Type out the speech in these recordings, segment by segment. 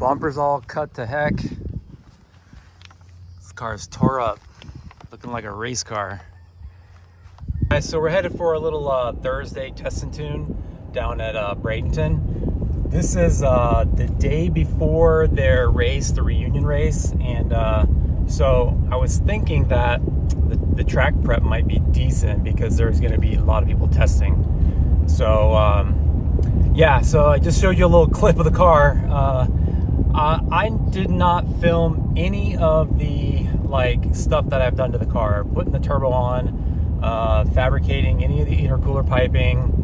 Bumper's all cut to heck. This car's tore up, looking like a race car. Alright, so we're headed for a little Thursday test and tune down at Bradenton. This is the day before their race, the reunion race, and so I was thinking that the track prep might be decent because there's going to be a lot of people testing. So yeah, so I just showed you a little clip of the car. I did not film any of the stuff that I've done to the car, putting the turbo on, fabricating any of the intercooler piping,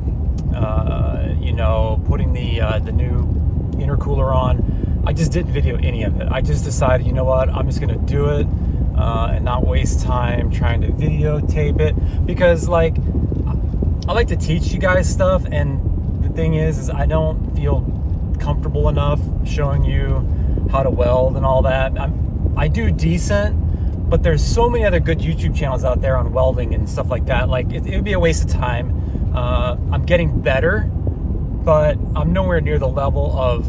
you know, putting the new intercooler on. I just didn't video any of it. I just decided, you know what, I'm just gonna do it and not waste time trying to videotape it, because I like to teach you guys stuff, and the thing is I don't feel comfortable enough showing you how to weld and all that. I do decent, but there's so many other good YouTube channels out there on welding and stuff like that. It would be a waste of time. I'm getting better, but I'm nowhere near the level of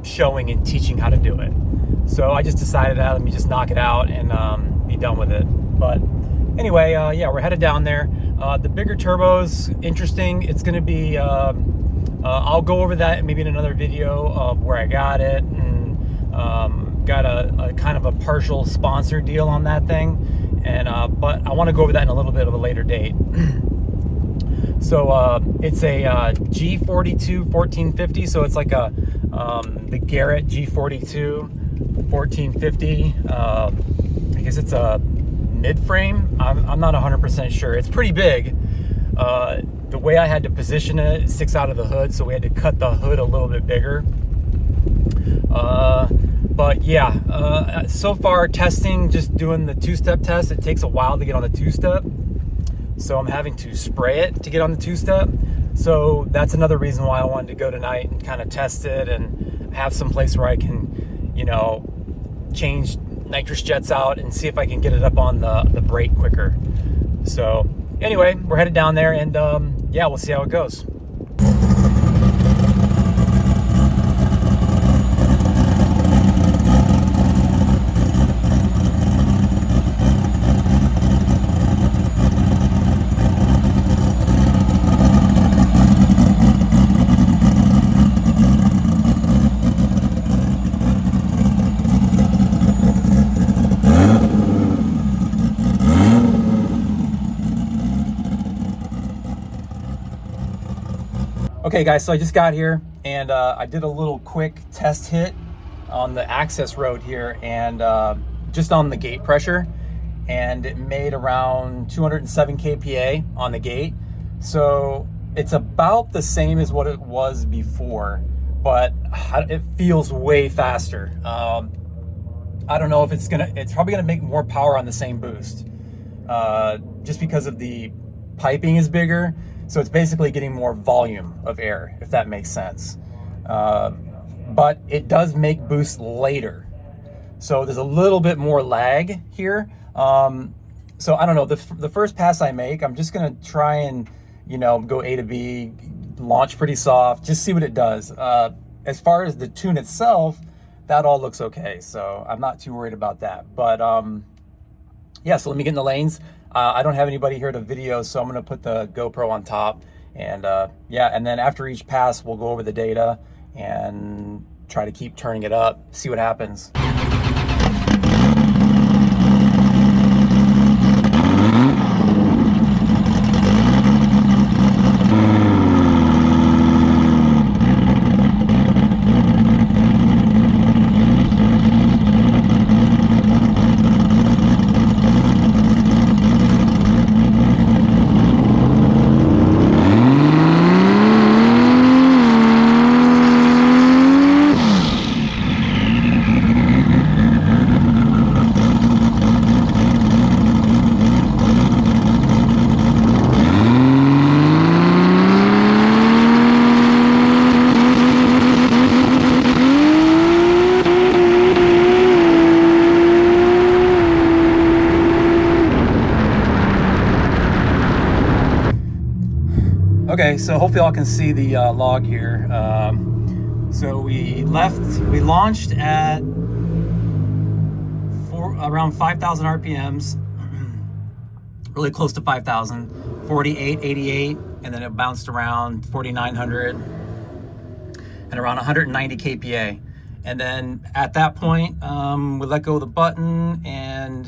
showing and teaching how to do it. So I just decided, let me just knock it out and be done with it. But anyway, yeah, we're headed down there. The bigger turbos, interesting. It's going to be, I'll go over that maybe in another video of where I got it, and got a kind of a partial sponsor deal on that thing. And but I want to go over that in a little bit of a later date. So it's a G42 1450. So it's like the Garrett G42 1450. I guess it's a mid-frame. I'm not 100% sure. It's pretty big. The way I had to position it, it sticks out of the hood, so we had to cut the hood a little bit bigger. But yeah, so far testing, just doing the two-step test. It takes a while to get on the two-step, so I'm having to spray it to get on the two-step. So that's another reason why I wanted to go tonight and kind of test it and have some place where I can, you know, change nitrous jets out and see if I can get it up on the brake quicker. So anyway, we're headed down there, and yeah, we'll see how it goes. Okay guys, so I just got here, and I did a little quick test hit on the access road here, and just on the gate pressure, and it made around 207 kPa on the gate. So it's about the same as what it was before, but it feels way faster. I don't know if it's probably gonna make more power on the same boost, just because of the piping is bigger. So it's basically getting more volume of air, if that makes sense. But it does make boost later. So there's a little bit more lag here. So I don't know, the first pass I make, I'm just gonna try and, you know, go A to B, launch pretty soft, just see what it does. As far as the tune itself, that all looks okay. So I'm not too worried about that. But yeah, so let me get in the lanes. I don't have anybody here to video, so I'm gonna put the GoPro on top, and yeah, and then after each pass, we'll go over the data and try to keep turning it up, see what happens. Okay, so hopefully y'all can see the log here. So we launched at around 5,000 RPMs, really close to 5,000, 48, 88, and then it bounced around 4,900 and around 190 kPa. And then at that point, we let go of the button and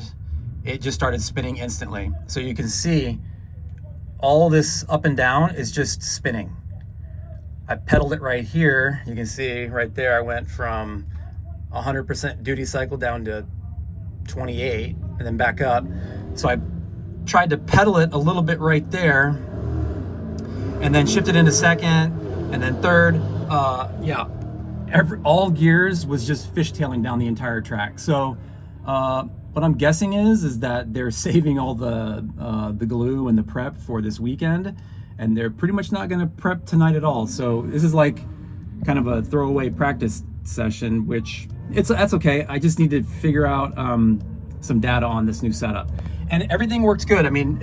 it just started spinning instantly. So you can see all this up and down is just spinning. I pedaled it right here. You can see right there, I went from 100% duty cycle down to 28 and then back up. So I tried to pedal it a little bit right there and then shifted into second and then third. All gears was just fishtailing down the entire track. So what I'm guessing is that they're saving all the glue and the prep for this weekend, and they're pretty much not going to prep tonight at all. So this is like kind of a throwaway practice session, which that's okay. I just need to figure out some data on this new setup, and everything works good. I mean,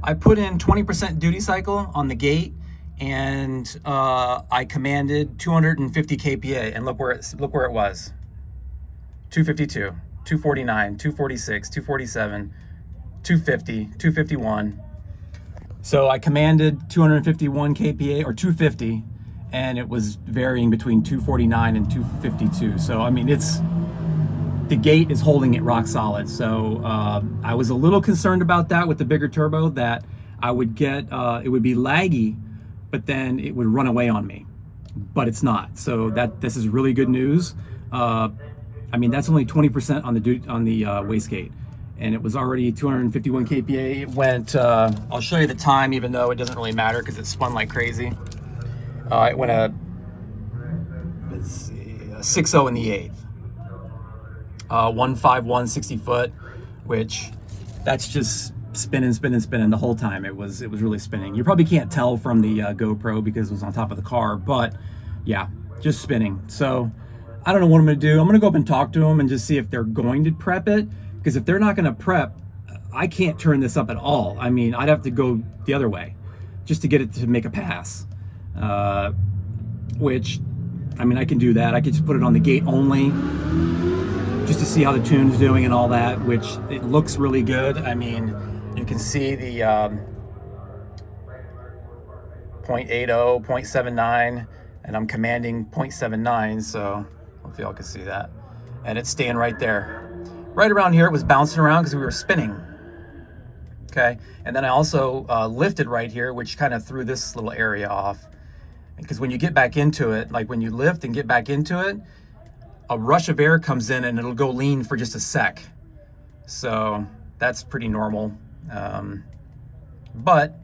I put in 20% duty cycle on the gate, and I commanded 250 kPa, and look where it was. 252, 249, 246, 247, 250, 251. So I commanded 251 kPa or 250, and it was varying between 249 and 252. So I mean, the gate is holding it rock solid. So I was a little concerned about that with the bigger turbo, that I would get it would be laggy, but then it would run away on me. But it's not. So this is really good news. I mean, that's only 20% on the wastegate, and it was already 251 kPa. It went, I'll show you the time, even though it doesn't really matter because it spun like crazy. It went a 6.0 in the 8th. 151 60 foot, which that's just spinning the whole time. It was really spinning. You probably can't tell from the GoPro because it was on top of the car, but yeah, just spinning. So I don't know what I'm gonna do. I'm gonna go up and talk to them and just see if they're going to prep it, because if they're not gonna prep, I can't turn this up at all. I mean, I'd have to go the other way just to get it to make a pass, which, I mean, I can do that. I could just put it on the gate only just to see how the tune's doing and all that, which it looks really good. I mean, you can see the 0.80, 0.79, and I'm commanding 0.79, so hopefully y'all can see that. And it's staying right there. Right around here, it was bouncing around because we were spinning. Okay, and then I also lifted right here, which kind of threw this little area off. Because when you get back into it, like when you lift and get back into it, a rush of air comes in and it'll go lean for just a sec. So that's pretty normal. But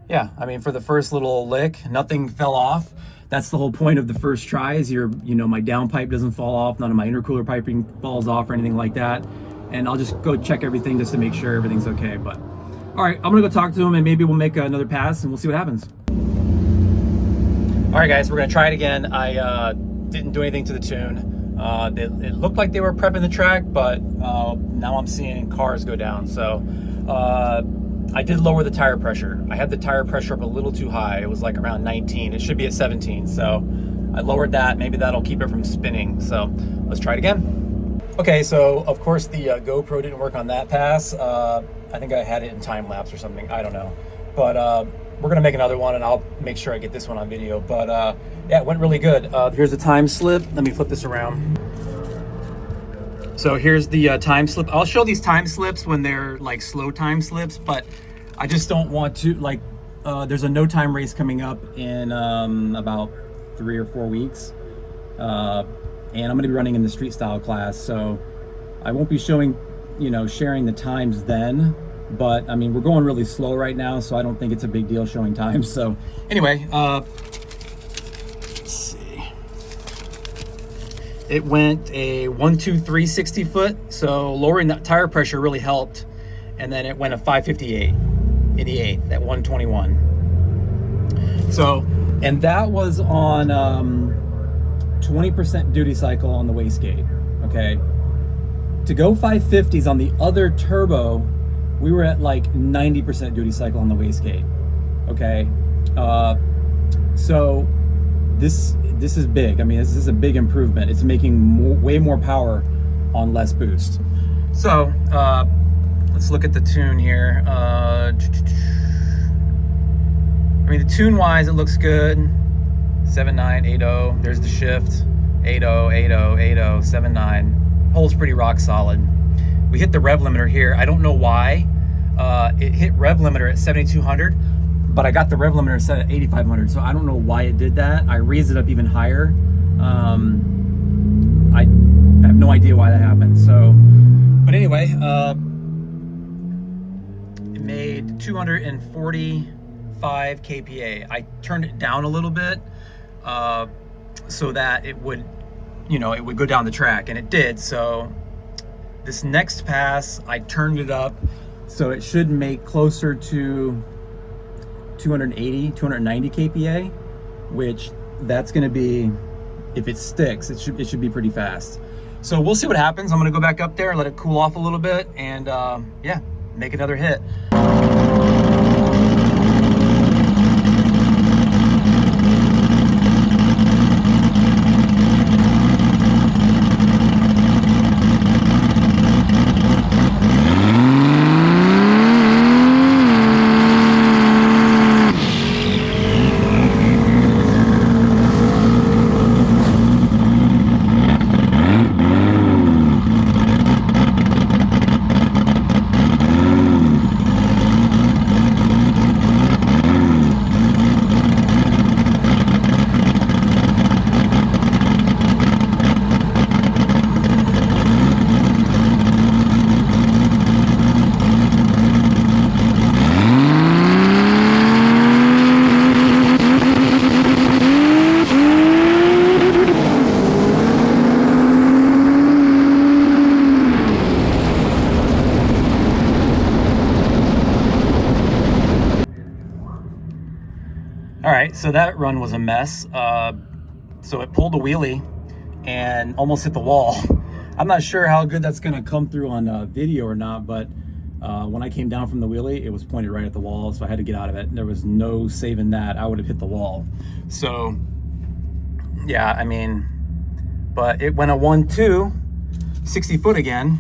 yeah, I mean, for the first little lick, nothing fell off. That's the whole point of the first try, is my downpipe doesn't fall off, none of my intercooler piping falls off or anything like that. And I'll just go check everything just to make sure everything's okay. But all right, I'm gonna go talk to him and maybe we'll make another pass and we'll see what happens. All right, guys, we're gonna try it again. I didn't do anything to the tune. It looked like they were prepping the track, but now I'm seeing cars go down. So I did lower the tire pressure. I had the tire pressure up a little too high. It was like around 19. It should be at 17. So I lowered that. Maybe that'll keep it from spinning. So let's try it again. Okay, so of course the GoPro didn't work on that pass. I think I had it in time lapse or something. I don't know. But we're gonna make another one and I'll make sure I get this one on video. But yeah, it went really good. Here's the time slip. Let me flip this around. So here's the time slip. I'll show these time slips when they're like slow time slips, but I just don't want to, like, there's a no time race coming up in about 3 or 4 weeks. And I'm gonna be running in the street style class. So I won't be showing, sharing the times then. But I mean, we're going really slow right now, so I don't think it's a big deal showing times. So anyway, let's see. It went a 123 60 foot, so lowering that tire pressure really helped. And then it went a 558 in the 8th at 121. So, and that was on 20% duty cycle on the wastegate. Okay, to go 550s on the other turbo, we were at like 90% duty cycle on the wastegate. Okay, so this is big. I mean, this is a big improvement. It's making way more power on less boost. So let's look at the tune here. I mean, the tune wise, it looks good. 7980. There's the shift. 80, 80, 80, 79. Holds pretty rock solid. We hit the rev limiter here. I don't know why it hit rev limiter at 7200, but I got the rev limiter set at 8500. So I don't know why it did that. I raised it up even higher. I have no idea why that happened. So, but anyway, it made 245 kPa. I turned it down a little bit so that it would, it would go down the track, and it did. So this next pass, I turned it up, so it should make closer to 280, 290 kPa, which that's going to be, if it sticks, it should be pretty fast. So we'll see what happens. I'm going to go back up there, let it cool off a little bit, and yeah, make another hit. All right, so that run was a mess. So it pulled a wheelie and almost hit the wall. I'm not sure how good that's gonna come through on video or not, but when I came down from the wheelie, it was pointed right at the wall, so I had to get out of it. There was no saving that. I would have hit the wall. So yeah, I mean, but it went a 1.2, 60 foot again,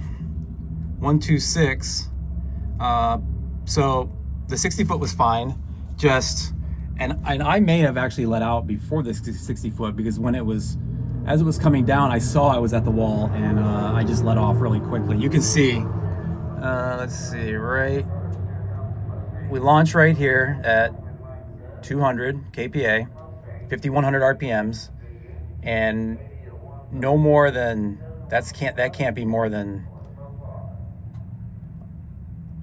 126. So the 60 foot was fine, and I may have actually let out before the 60 foot, because when as it was coming down, I saw I was at the wall, and I just let off really quickly. You can see, let's see, right, we launched right here at 200 kPa, 5100 RPMs, and no more than, that can't be more than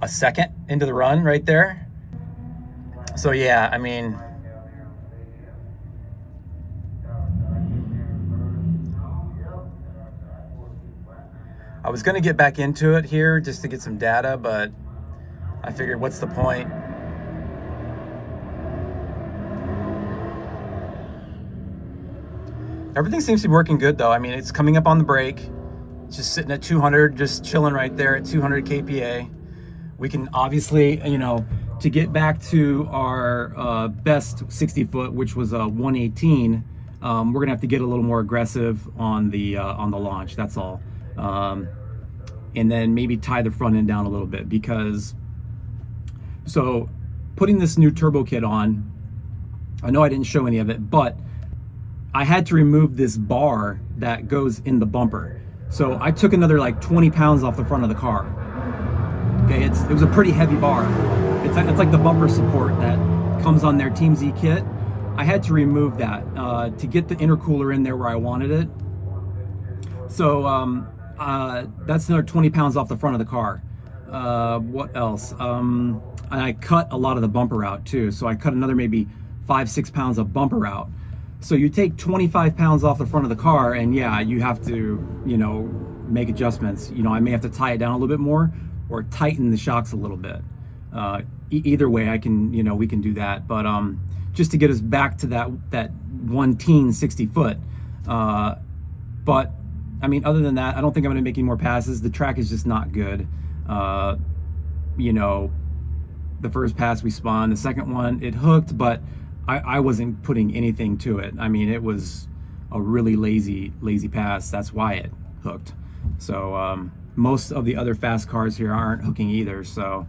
a second into the run right there. So yeah, I mean, I was gonna get back into it here just to get some data, but I figured, what's the point? Everything seems to be working good though. I mean, it's coming up on the brake. It's just sitting at 200, just chilling right there at 200 kPa. We can obviously, to get back to our best 60 foot, which was a 118, we're gonna have to get a little more aggressive on the launch. That's all. And then maybe tie the front end down a little bit, because so putting this new turbo kit on, I know I didn't show any of it, but I had to remove this bar that goes in the bumper. So I took another like 20 pounds off the front of the car. Okay, it was a pretty heavy bar. It's like the bumper support that comes on their Team Z kit. I had to remove that to get the intercooler in there where I wanted it. So that's another 20 pounds off the front of the car. What else? And I cut a lot of the bumper out too. So I cut another maybe 5-6 pounds of bumper out. So you take 25 pounds off the front of the car, and yeah, you have to, make adjustments. I may have to tie it down a little bit more or tighten the shocks a little bit. Either way, we can do that. But just to get us back to that 60 foot. But I mean, other than that, I don't think I'm going to make any more passes. The track is just not good. The first pass we spun, the second one it hooked, but I wasn't putting anything to it. I mean, it was a really lazy pass. That's why it hooked. So most of the other fast cars here aren't hooking either. So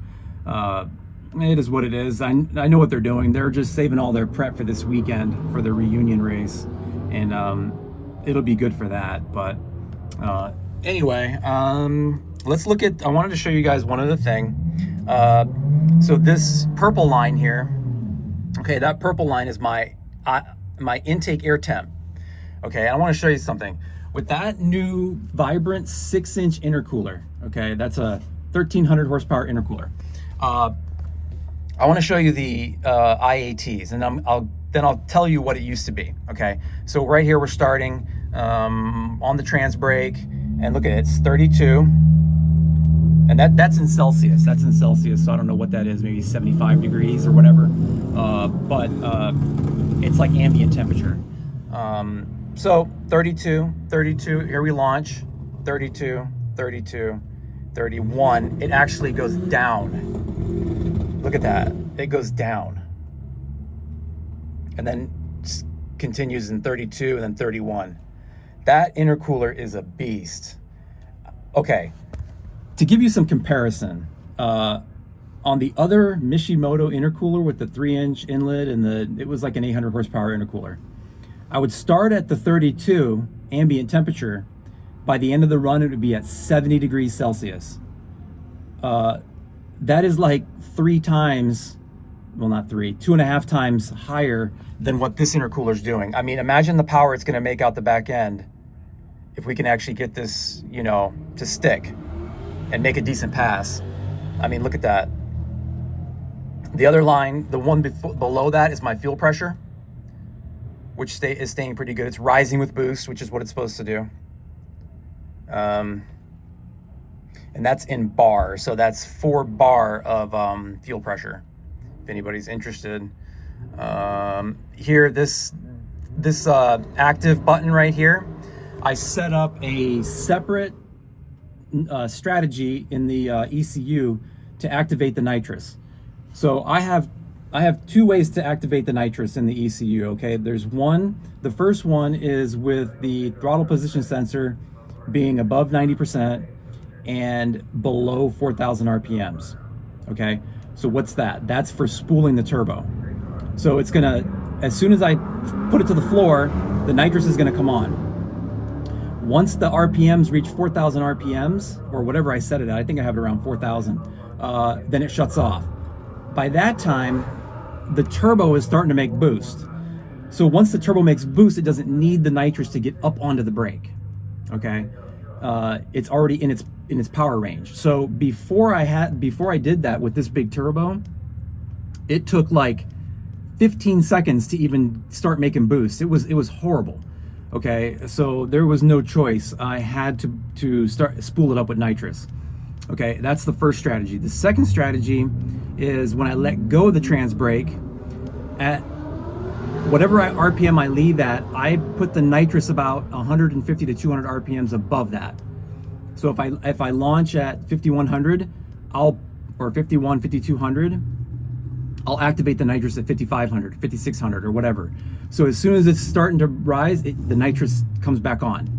it is what it is. I know what they're doing. They're just saving all their prep for this weekend for the reunion race, and it'll be good for that. But anyway, let's look at, I wanted to show you guys one other thing. So this purple line here, okay, that purple line is my intake air temp. Okay, I want to show you something. With that new Vibrant 6-inch intercooler, okay, that's a 1300 horsepower intercooler. I want to show you the IATs, and I'll tell you what it used to be. Okay, so right here we're starting on the trans brake, and look at it, it's 32, and that's in Celsius. That's in Celsius, so I don't know what that is, maybe 75 degrees or whatever. But it's like ambient temperature. So 32, here we launch, 32, 32, 31. It actually goes down. Look at that, it goes down. And then continues in 32 and then 31. That intercooler is a beast. Okay, to give you some comparison, on the other Mishimoto intercooler with the 3-inch inlet and it was like an 800 horsepower intercooler. I would start at the 32 ambient temperature. By the end of the run, it would be at 70 degrees Celsius. That is like 3 times, well, not 3, 2.5 times higher than what this intercooler is doing. I mean, imagine the power it's going to make out the back end if we can actually get this, you know, to stick and make a decent pass. I mean, look at that. The other line, the one below that, is my fuel pressure, which is staying pretty good. It's rising with boost, which is what it's supposed to do. And that's in bar, so that's 4 bar of fuel pressure, if anybody's interested. Here, this active button right here, I set up a separate strategy in the ECU to activate the nitrous. So I have 2 ways to activate the nitrous in the ECU. Okay, there's one. The first one is with the throttle position sensor being above 90% and below 4,000 RPMs. Okay, so what's that? That's for spooling the turbo. So it's gonna, as soon as I put it to the floor, the nitrous is gonna come on. Once the RPMs reach 4,000 RPMs, or whatever I set it at, I think I have it around 4,000, then it shuts off. By that time, the turbo is starting to make boost. So once the turbo makes boost, it doesn't need the nitrous to get up onto the brake. Okay, it's already in its power range. So before I did that with this big turbo, it took like 15 seconds to even start making boost. It was horrible. Okay, so there was no choice. I had to start spool it up with nitrous. Okay, that's the first strategy. The second strategy is when I let go of the trans brake, at whatever RPM I leave at, I put the nitrous about 150 to 200 RPMs above that. So if I launch at 5100, or 51, 5200, I'll activate the nitrous at 5500, 5600, or whatever. So as soon as it's starting to rise, the nitrous comes back on.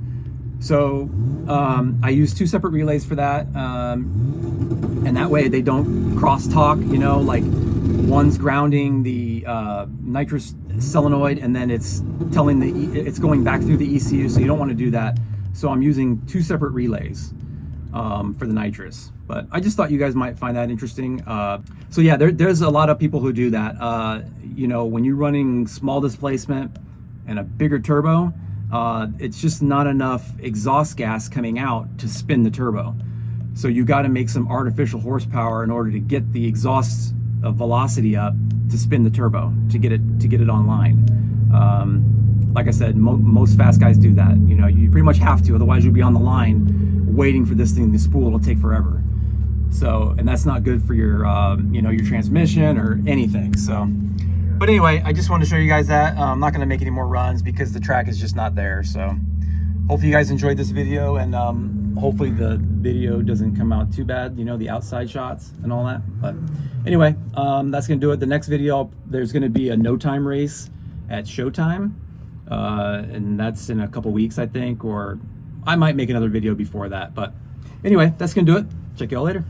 So I use 2 separate relays for that, and that way they don't cross-talk, you know, like one's grounding the nitrous solenoid and then it's telling it's going back through the ECU, so you don't want to do that. So I'm using 2 separate relays for the nitrous. But I just thought you guys might find that interesting. So yeah, there's a lot of people who do that. You know, when you're running small displacement and a bigger turbo, it's just not enough exhaust gas coming out to spin the turbo. So you got to make some artificial horsepower in order to get the exhaust velocity up to spin the turbo, to get it online. Like I said, most fast guys do that. You know, you pretty much have to, otherwise you'll be on the line waiting for this thing to spool. It'll take forever. So, and that's not good for your, you know, your transmission or anything. So, but anyway, I just wanted to show you guys that. I'm not going to make any more runs because the track is just not there. So, hopefully you guys enjoyed this video, and hopefully the video doesn't come out too bad, you know, the outside shots and all that. But anyway, that's gonna do it. The next video, there's gonna be a no time race at Showtime, and that's in a couple weeks, I think, or I might make another video before that. But anyway, that's gonna do it. Check y'all later.